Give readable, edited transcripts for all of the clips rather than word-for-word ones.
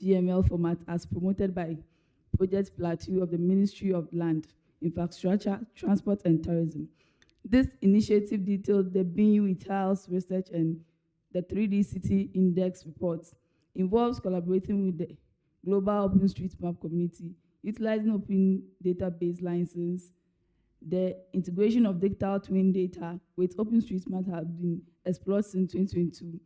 GML format as promoted by Project PLATEAU of the Ministry of Land, Infrastructure, Transport and Tourism. This initiative detailed the BU tiles research and the 3D City Index reports, involves collaborating with the global OpenStreetMap community, utilizing open database license. The integration of digital twin data with OpenStreetMap has been explored since 2022,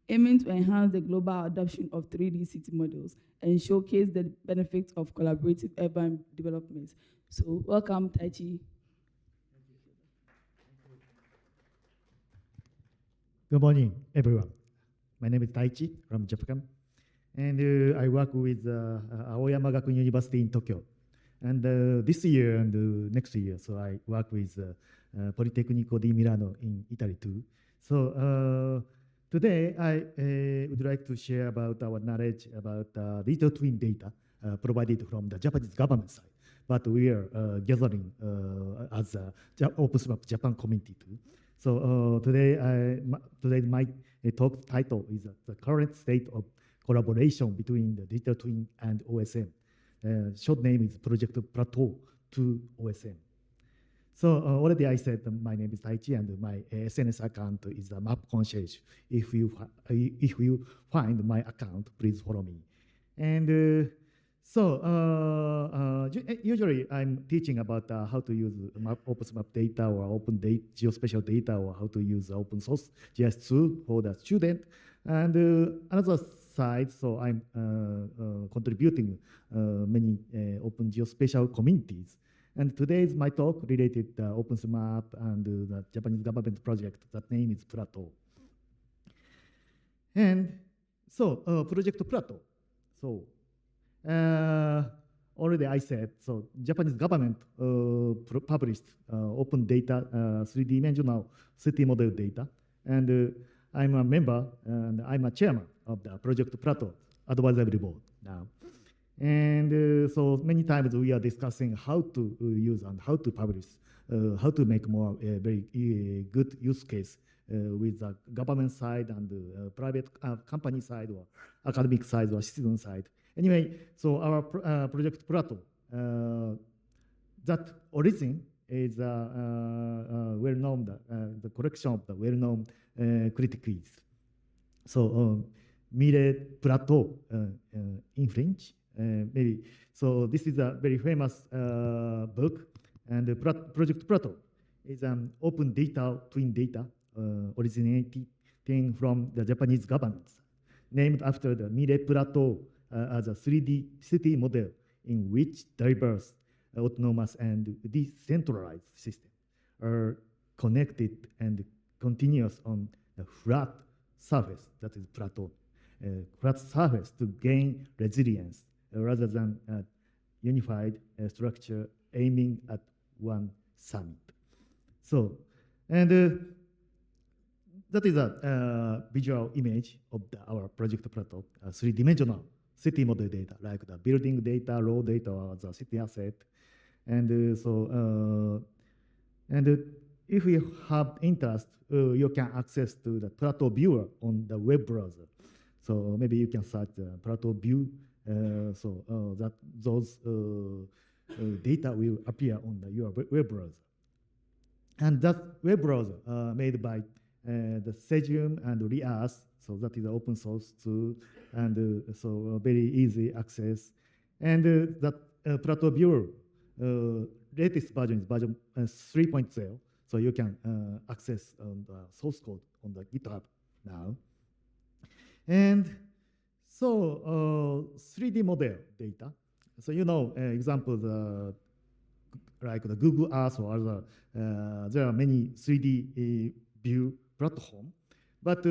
aiming to enhance the global adoption of 3D city models and showcase the benefits of collaborative urban development. So welcome, Taichi. Good morning, everyone. My name is Taichi from Japan, and I work with Aoyama Gakuin University in Tokyo. And this year and next year, so I work with Politecnico di Milano in Italy too. So today I would like to share about our knowledge about digital twin data provided from the Japanese government side. But we are gathering as a OpenStreetMap Japan community too. So today my talk title is the current state of collaboration between the digital twin and OSM. Short name is Project PLATEAU to OSM. So already I said my name is Taichi and my SNS account is the Map Concierge. If you find my account, please follow me. And usually I'm teaching about how to use OpenStreetMap data or open geospatial data or how to use open source GIS2 for the student. And another side, so I'm contributing many open geospatial communities. And today's my talk related to OpenStreetMap and the Japanese government project. That name is PLATEAU. And so Project PLATEAU. So already I said, so Japanese government published open data, 3D-dimensional city model data. And I'm a member and I'm a chairman of the Project PLATEAU advisory board now. And so many times we are discussing how to use and how to publish, how to make more very good use case with the government side and private company side or academic side or citizen side. Anyway, so our Project PLATEAU, that origin is well-known, the collection of the well-known critiques. So Mire PLATEAU in French, maybe. So this is a very famous book, and the Project PLATEAU is an open data, twin data, originating from the Japanese government, named after the Mire PLATEAU as a 3D city model in which diverse, autonomous, and decentralized systems are connected and continuous on the flat surface, that is plateau, flat surface to gain resilience rather than a unified structure aiming at one summit. So, and that is a visual image of our Project PLATEAU, 3D-dimensional city model data, like the building data, road data, or the city asset. And if you have interest, you can access to the PLATEAU viewer on the web browser. So maybe you can search the PLATEAU view, so that those data will appear on your web browser. And that web browser made by the Cesium and Rias, so that is open source too, and so very easy access. And that PLATEAU viewer latest version is version 3.0, so you can access the source code on the GitHub now. And so 3D model data. So you know examples like the Google Earth or other. There are many 3D view platform, but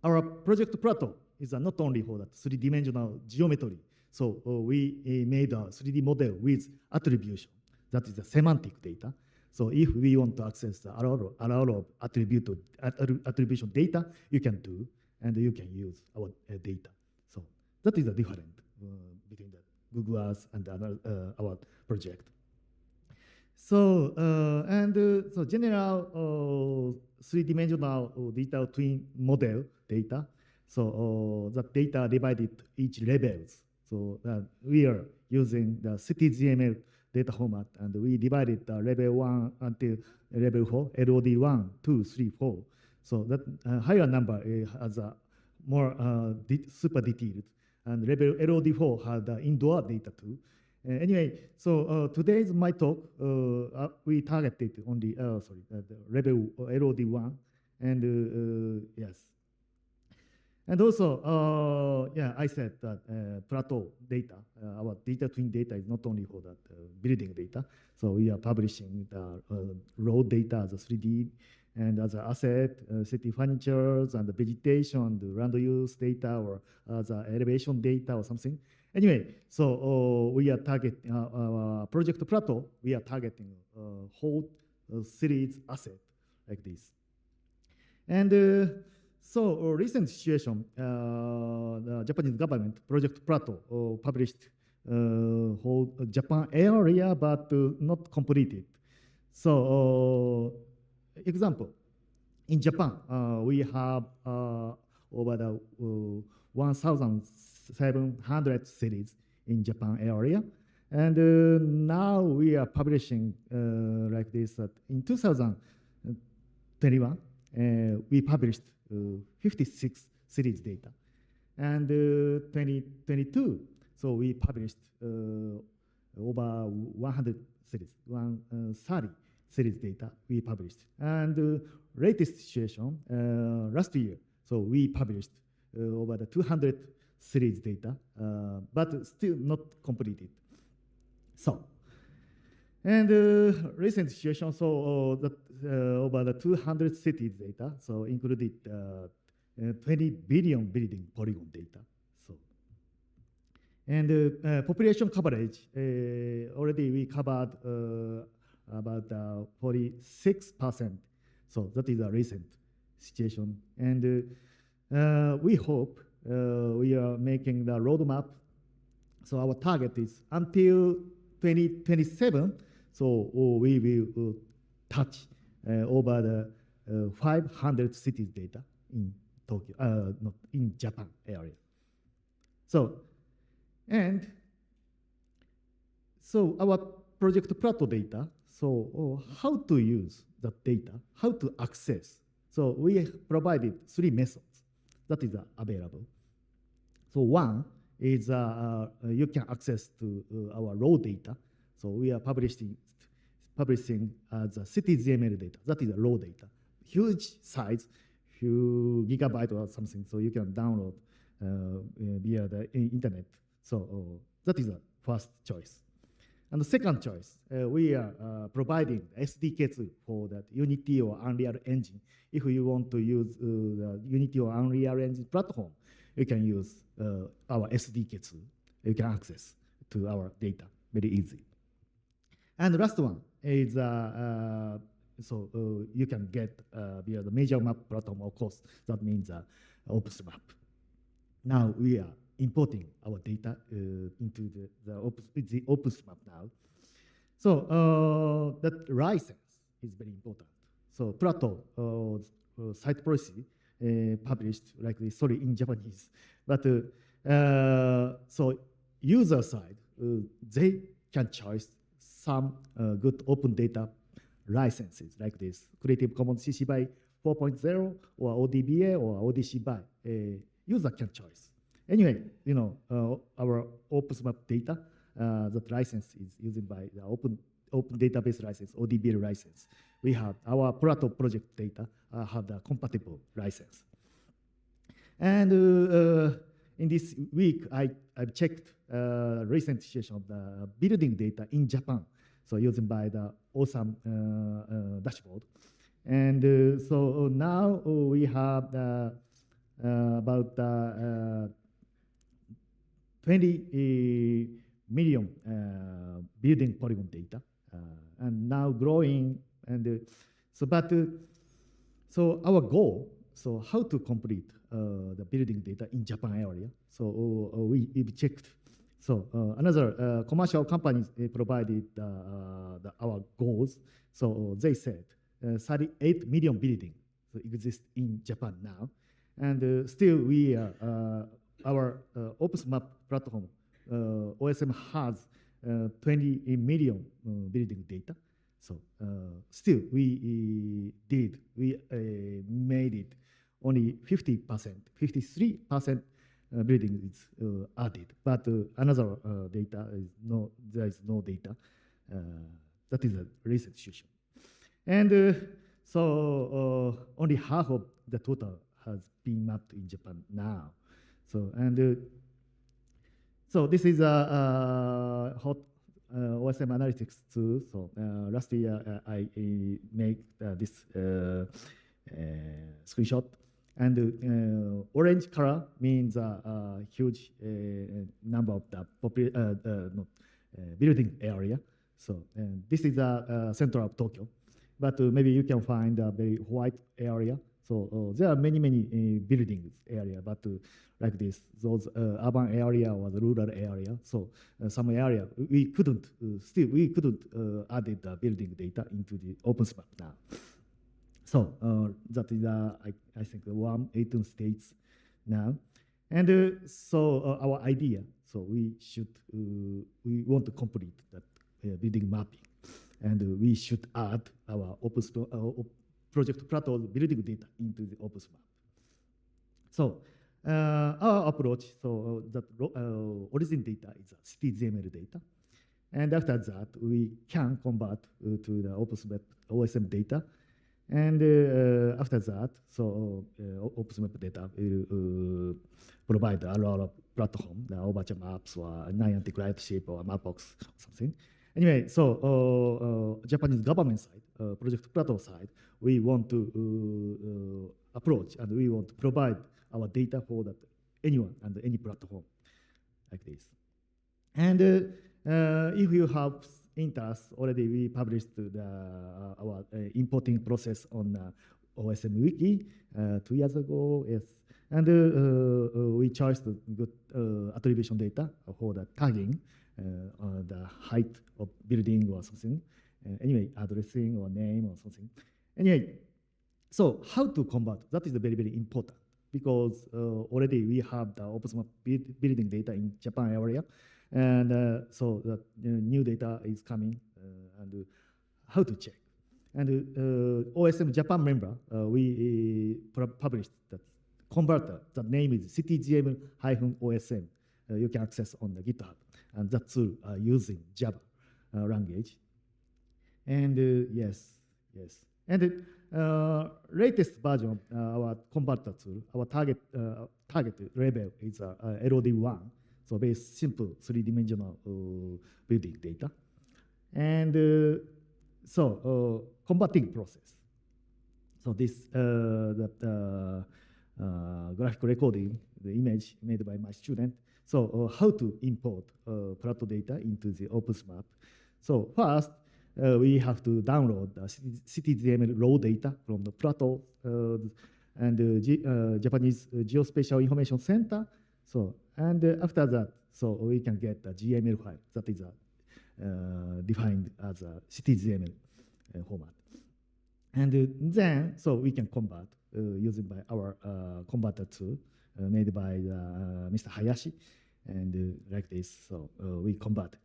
our Project PLATEAU is not only for that 3D-dimensional geometry. So we made a 3D model with attribution. That is the semantic data. So if we want to access a lot of attribution data, you can do, and you can use our data. So that is the difference between the Google Earth and our project. So so general 3D-dimensional digital twin model data. So the data divided each levels. So we are using the CityGML data format, and we divided the level 1 until level 4, LOD 1, 2, 3, 4. So that higher number has a more super detailed, and level LOD 4 has the indoor data too. Anyway, so today's my talk, we targeted only, the level LOD 1, and yes. And also, yeah, I said that PLATEAU data, our data twin data is not only for that building data. So we are publishing the raw data as a 3D and as an asset, city furnitures and the vegetation, the land use data, or as elevation data or something. Anyway, so we are targeting project PLATEAU. We are targeting whole series asset like this. And so recent situation, the Japanese government, Project PLATEAU, published whole Japan area, but not completed. So example, in Japan, we have over the 1,700 cities in Japan area. And now we are publishing like this in 2021, we published 56 cities data. And 2022, so we published over 100 cities, 130 cities data we published. And latest situation, last year, so we published over the 200 cities data, but still not completed. So, and recent situation, so that over the 200 cities data, so included 20 billion building polygon data. So, and population coverage, already we covered about 46%. So that is a recent situation. And we hope we are making the roadmap. So our target is until 2027. So we will touch over the 500 cities data in Tokyo, not in Japan area. So, and so our project PLATEAU data, so how to use that data, how to access. So we provided 3 methods that is available. So one is you can access to our raw data. So we are publishing as a CityGML data. That is a raw data, huge size, few gigabyte or something. So you can download via the internet. So that is the first choice. And the second choice, we are providing SDK tool for that Unity or Unreal Engine. If you want to use the Unity or Unreal Engine platform, you can use our SDK tool. You can access to our data very easy. And the last one is, so you can get via the major map platform, of course. That means OpenSmap. Now we are importing our data into the OpenSmap now. So that license is very important. So PLATEAU site policy published like this, sorry, in Japanese. But so user side, they can choose some good open data licenses like this, Creative Commons CC BY 4.0 or ODBA or ODC BY. User can choose. Anyway, you know, our OpenSmap data, that license is used by the open database license, ODBA license. We have our PLATEAU project data have the compatible license. And in this week, I've checked recent situation of the building data in Japan, so using by the OSM dashboard. And so now we have about 20 million building polygon data, and now growing. And so, but so our goal, so how to complete the building data in Japan area. So we've checked. So another commercial companies provided our goals. So they said 38 million buildings exist in Japan now. And still, we our OpenSMAP platform, OSM has 20 million building data. So still, we made it only 50%, 53% building is added, but another data is there is no data. That is a recent situation. And so only half of the total has been mapped in Japan now. So this is a hot OSM analytics tool. So last year I made this screenshot. And orange color means a huge number of the building area. So this is a center of Tokyo. But maybe you can find a very white area. So there are many buildings area, but like this, those urban area or the rural area. So some area we couldn't add the building data into the OpenSMAP now. So that is I think 18 states now, and so our idea. So we want to complete that building mapping, and we should add our project PLATEAU building data into the OpenSMAP. So our approach, so that origin data is a CityGML data, and after that we can convert to the OpenSMAP OSM data, and after that, so OpenSMAP data will provide a lot of platform, the Overture Maps or Niantic Lightship or Mapbox or something. Anyway, so Japanese government side, Project PLATEAU side, we want to approach and we want to provide our data for that anyone and any platform like this. And if you have interest, already we published our importing process on OSM Wiki 2 years ago, yes. And we chose the good attribution data for the tagging, the height of building or something. Anyway, addressing or name or something. Anyway, so how to convert? That is very important because already we have the OpenSMAP building data in Japan area. And so the new data is coming and how to check. And OSM Japan member, we published that converter. The name is CityGML-OSM. You can access on the GitHub. And that tool using Java language. And yes. And latest version of our converter tool, our target level is LOD1. So very simple 3-dimensional building data. And so converting process. So this graphical recording, the image made by my student. So how to import PLATEAU data into the OpenSMAP. So first, we have to download the CityGML raw data from the PLATEAU and the Japanese Geospatial Information Center. So, and after that, so we can get the GML file that is defined as a CityGML format. And then, so we can convert using by our converter tool made by Mr. Hayashi, and like this. So we convert.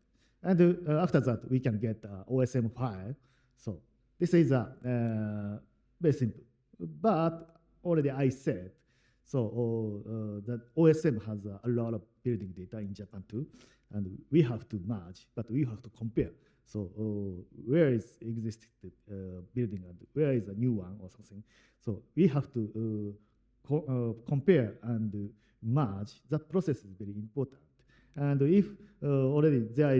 And after that, we can get OSM file. So this is very simple. But already I said, so that OSM has a lot of building data in Japan too, and we have to merge, but we have to compare. So where is existing building and where is a new one or something? So we have to compare and merge. That process is very important. And if already there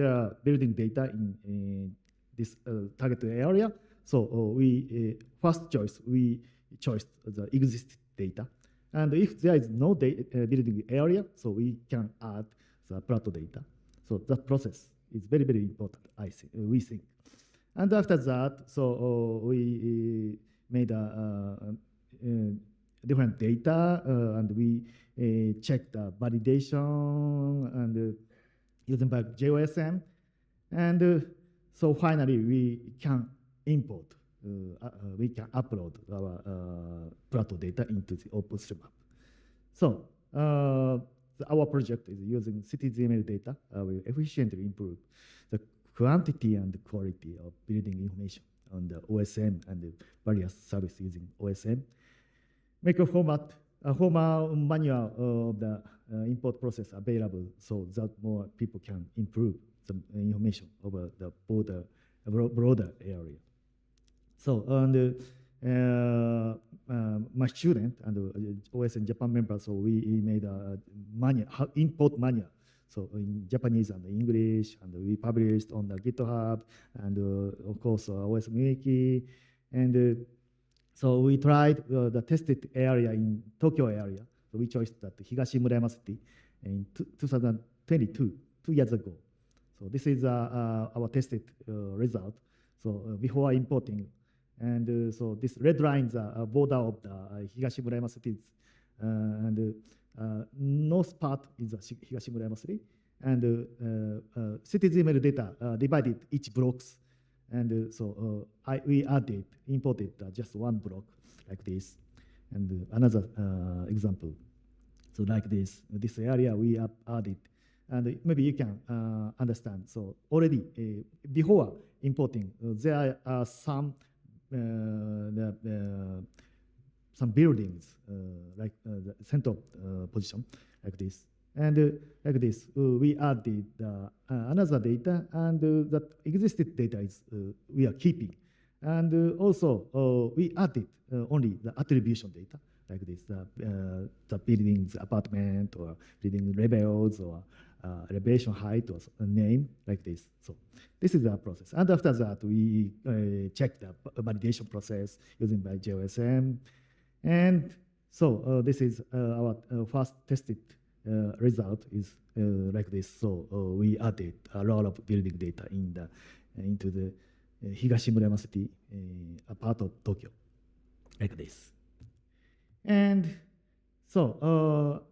are building data in this target area, so we first choice we chose the existing data. And if there is no building area, so we can add the PLATEAU data. So that process is very important, we think. And after that, so we made different data, and we checked the validation and using by JOSM. And so finally, we can import we can upload our PLATEAU data into the OpenStreetMap. So our project is using CityZML data will efficiently improve the quantity and quality of building information on the OSM and the various services using OSM. Make a format manual of the import process available so that more people can improve the information over the broader area. So, and my student and OSM Japan members, so we made a manual, import manual. So in Japanese and English, and we published on the GitHub, and of course OSM Wiki, and so we tried the tested area in Tokyo area. So we chose that Higashi Murayama City in 2022, 2 years ago. So this is our tested result. So before importing, and so this red line is a border of the Higashi Murayama cities, and north part is Higashi Murayama city, and CityZML data divided each blocks. And so we imported just one block like this, and another example. So like this area we added, and maybe you can understand. So already before importing, there are some buildings like the center position like this. And like this, we added another data, and that existed data is we are keeping. And also, we added only the attribution data, like this, the building's apartment, or building levels, or elevation height, or name, like this. So this is our process. And after that, we check the validation process using by JOSM. And so this is our first tested result is like this. So we added a lot of building data into the Higashi Murayama City, a part of Tokyo, like this. And so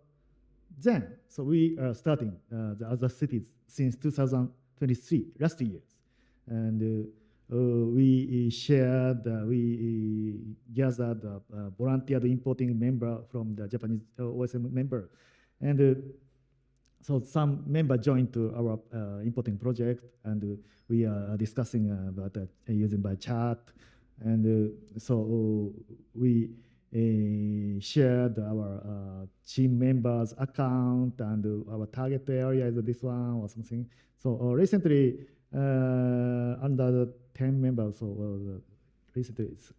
then, so we are starting the other cities since 2023, last years, and we shared, we gathered volunteered importing member from the Japanese OSM member. And so some member joined to our importing project, and we are discussing about using by chat. And so we shared our team members' account, and our target area is this one or something. So recently, under 10 members, so recently it's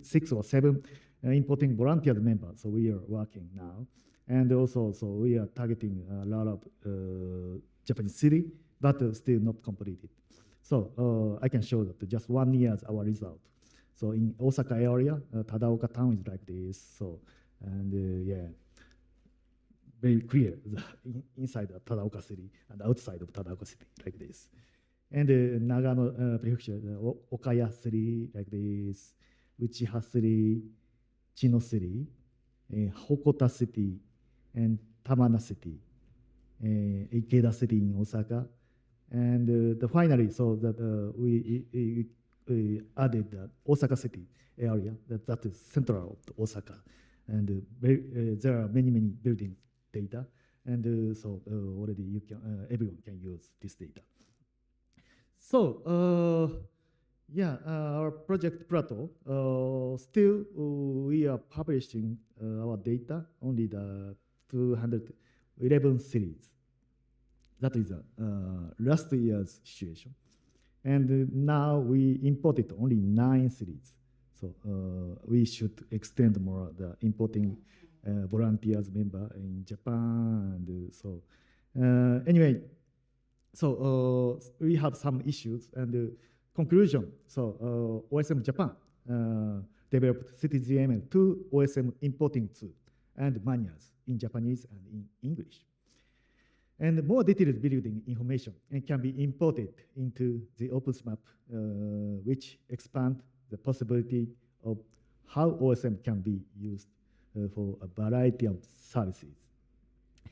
6 or 7 importing volunteer members. So we are working now. And also, so we are targeting a lot of Japanese city, but still not completed. So I can show that just 1 year is our result. So in Osaka area, Tadaoka town is like this. So, and yeah, very clear inside of Tadaoka city and outside of Tadaoka city, like this. And Nagano prefecture, Okaya city, like this, Uchiha city, Chino city, Hokota city, and Tamana city, Ikeda city in Osaka. And finally, so that we added the Osaka city area, that is central of Osaka. And there are many building data. And so already you can, everyone can use this data. So yeah, our project PLATEAU, still we are publishing our data, only the 211 series. That is last year's situation. And now we imported only 9 series. So we should extend more the importing volunteers member in Japan. And so anyway, so we have some issues, and conclusion. So OSM Japan developed CityZML 2 OSM importing tool and manuals in Japanese and in English. And more detailed building information can be imported into the OpenStreetMap, which expand the possibility of how OSM can be used for a variety of services.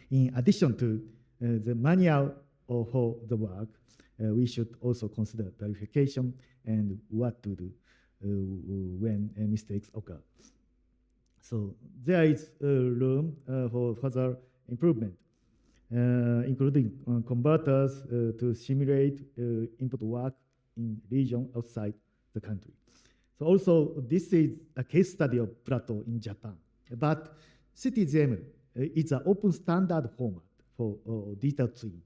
In addition to the manual for the work, we should also consider verification and what to do when mistakes occur. So there is room for further improvement, including converters to simulate input work in region outside the country. So also, this is a case study of PLATEAU in Japan. But CityGM is an open standard format for digital twin.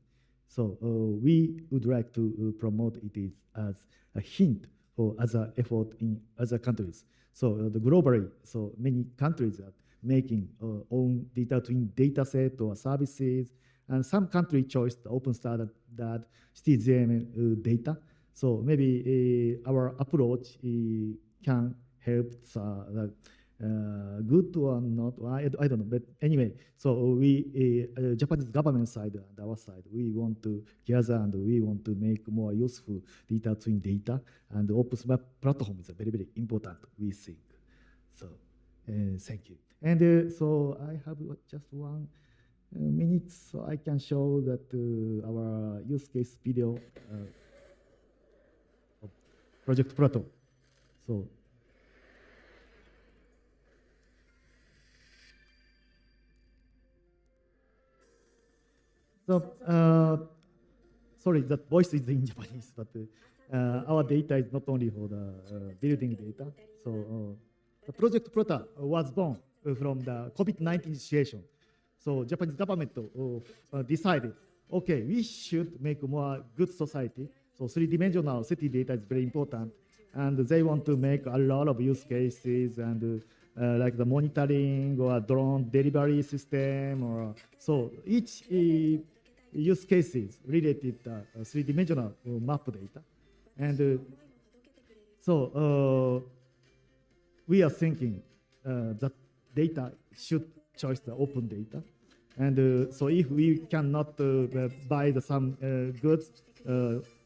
So we would like to promote it as a hint for other effort in other countries. So the globally, so many countries are making own digital twin data set or services, and some country chose the open standard that CityGM data. So maybe our approach can help good or not, I don't know, but anyway, so we, Japanese government side and our side, we want to gather and we want to make more useful digital twin data, and the open platform is very, very important, we think. So, thank you. And so I have just 1 minute, so I can show that our use case video of Project PLATEAU. So, sorry, that voice is in Japanese, but our data is not only for the building data. So the Project PLATEAU was born from the COVID-19 situation. So Japanese government decided, okay, we should make more good society. So three-dimensional city data is very important. And they want to make a lot of use cases and like the monitoring or drone delivery system, or so each use cases related three-dimensional map data. And so we are thinking that data should choose the open data. And so if we cannot buy some goods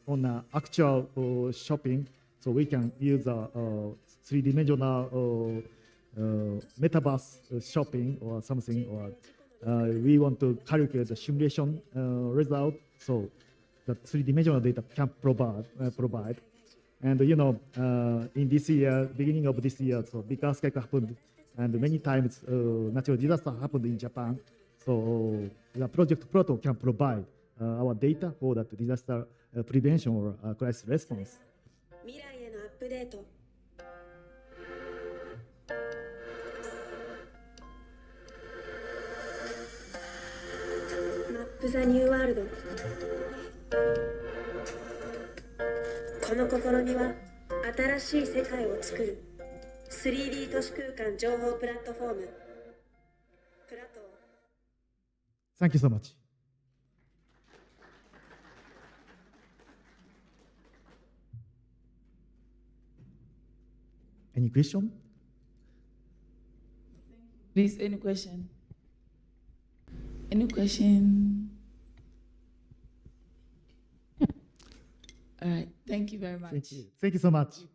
on actual shopping, so we can use a three-dimensional metaverse shopping or something, or we want to calculate the simulation result, so that three-dimensional data can provide. And you know, in this year, beginning of this year, so big earthquake happened, and many times natural disaster happened in Japan. So the Project PLATEAU can provide our data for that disaster prevention or crisis response. 未来へのアップデート。マップ・ザ・ニューワールド。この試みは新しい世界を作る 3D 都市空間情報プラットフォームプラトー。Thank you so much. Any question? Please, any question? Any question? All right, thank you very much. Thank you. Thank you so much.